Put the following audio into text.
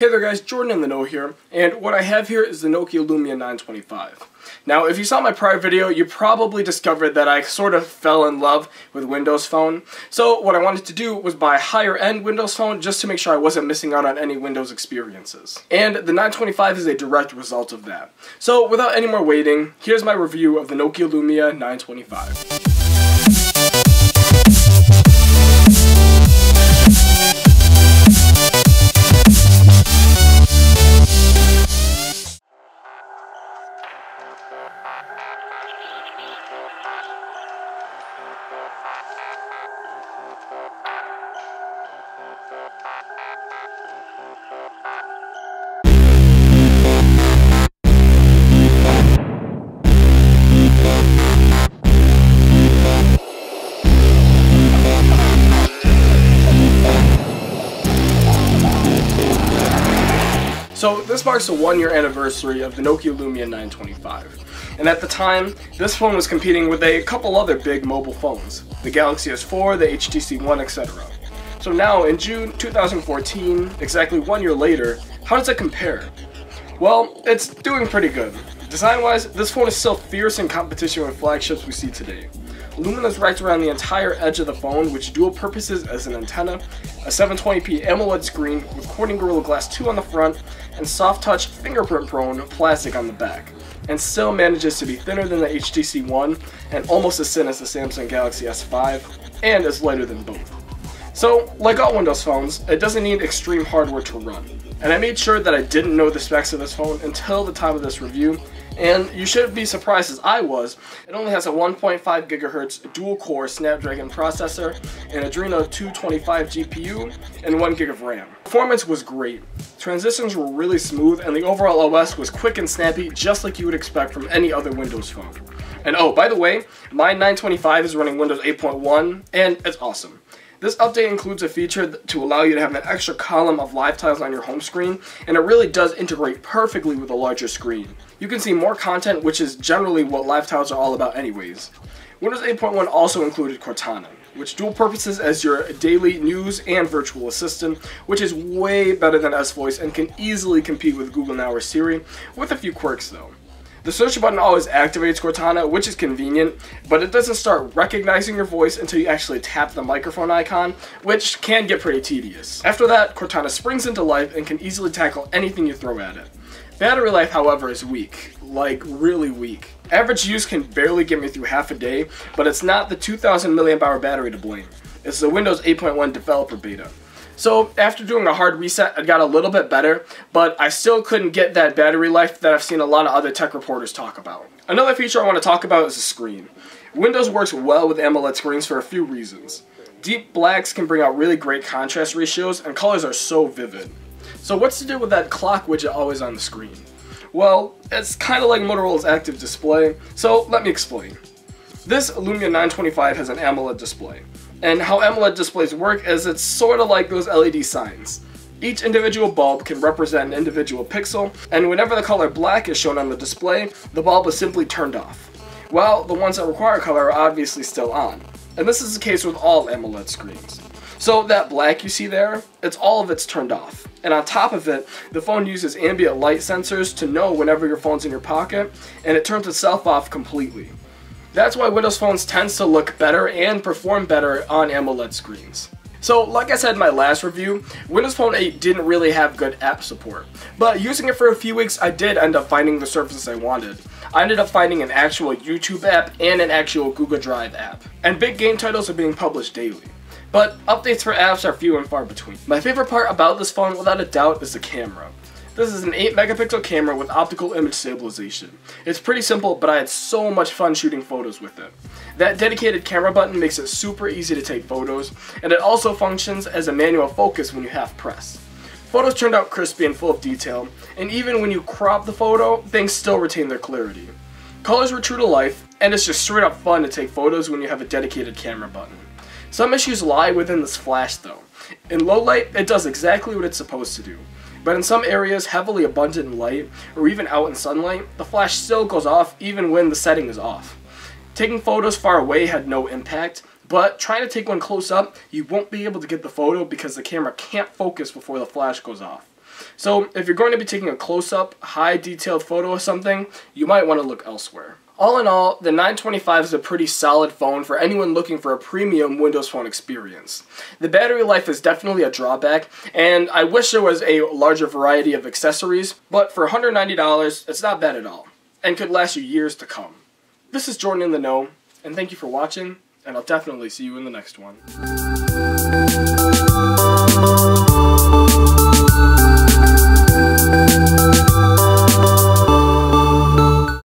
Hey there guys, Jordan in the know here, and what I have here is the Nokia Lumia 925. Now, if you saw my prior video, you probably discovered that I sort of fell in love with Windows Phone. So what I wanted to do was buy a higher-end Windows Phone just to make sure I wasn't missing out on any Windows experiences. And the 925 is a direct result of that. So without any more waiting, here's my review of the Nokia Lumia 925. So this marks the 1-year anniversary of the Nokia Lumia 925, and at the time, this phone was competing with a couple other big mobile phones, the Galaxy S4, the HTC One, etc. So now, in June 2014, exactly 1 year later, how does it compare? Well, it's doing pretty good. Design-wise, this phone is still fierce in competition with flagships we see today. Aluminum's wrapped around the entire edge of the phone, which dual purposes as an antenna, a 720p AMOLED screen with Corning Gorilla Glass 2 on the front, and soft-touch, fingerprint-prone plastic on the back, and still manages to be thinner than the HTC One, and almost as thin as the Samsung Galaxy S5, and is lighter than both. So, like all Windows phones, it doesn't need extreme hardware to run, and I made sure that I didn't know the specs of this phone until the time of this review, and you shouldn't be surprised as I was. It only has a 1.5 GHz dual-core Snapdragon processor, an Adreno 225 GPU, and 1 GB of RAM. Performance was great. Transitions were really smooth, and the overall OS was quick and snappy, just like you would expect from any other Windows phone. And oh, by the way, my 925 is running Windows 8.1, and it's awesome. This update includes a feature to allow you to have an extra column of live tiles on your home screen, and it really does integrate perfectly with a larger screen. You can see more content, which is generally what live tiles are all about anyways. Windows 8.1 also included Cortana, which dual purposes as your daily news and virtual assistant, which is way better than S-Voice and can easily compete with Google Now or Siri, with a few quirks though. The search button always activates Cortana, which is convenient, but it doesn't start recognizing your voice until you actually tap the microphone icon, which can get pretty tedious. After that, Cortana springs into life and can easily tackle anything you throw at it. Battery life, however, is weak, like really weak. Average use can barely get me through half a day, but it's not the 2000 mAh battery to blame. It's the Windows 8.1 developer beta. So after doing a hard reset, it got a little bit better, but I still couldn't get that battery life that I've seen a lot of other tech reporters talk about. Another feature I want to talk about is the screen. Windows works well with AMOLED screens for a few reasons. Deep blacks can bring out really great contrast ratios, and colors are so vivid. So what's to do with that clock widget always on the screen? Well, it's kind of like Motorola's active display, so let me explain. This Lumia 925 has an AMOLED display. And how AMOLED displays work is it's sort of like those LED signs. Each individual bulb can represent an individual pixel, and whenever the color black is shown on the display, the bulb is simply turned off, while the ones that require color are obviously still on. And this is the case with all AMOLED screens. So that black you see there, all of it's turned off. And on top of it, the phone uses ambient light sensors to know whenever your phone's in your pocket, and it turns itself off completely. That's why Windows phones tend to look better and perform better on AMOLED screens. So, like I said in my last review, Windows Phone 8 didn't really have good app support, but using it for a few weeks, I did end up finding the surfaces I wanted. I ended up finding an actual YouTube app and an actual Google Drive app, and big game titles are being published daily. But updates for apps are few and far between. My favorite part about this phone, without a doubt, is the camera. This is an 8-megapixel camera with optical image stabilization. It's pretty simple, but I had so much fun shooting photos with it. That dedicated camera button makes it super easy to take photos, and it also functions as a manual focus when you half press. Photos turned out crispy and full of detail, and even when you crop the photo, things still retain their clarity. Colors were true to life, and it's just straight up fun to take photos when you have a dedicated camera button. Some issues lie within this flash though. In low light, it does exactly what it's supposed to do. But in some areas heavily abundant in light, or even out in sunlight, the flash still goes off even when the setting is off. Taking photos far away had no impact, but trying to take one close up, you won't be able to get the photo because the camera can't focus before the flash goes off. So if you're going to be taking a close-up, high-detailed photo of something, you might want to look elsewhere. All in all, the 925 is a pretty solid phone for anyone looking for a premium Windows Phone experience. The battery life is definitely a drawback, and I wish there was a larger variety of accessories, but for $190, it's not bad at all, and could last you years to come. This is Jordan in the Know, and thank you for watching, and I'll definitely see you in the next one.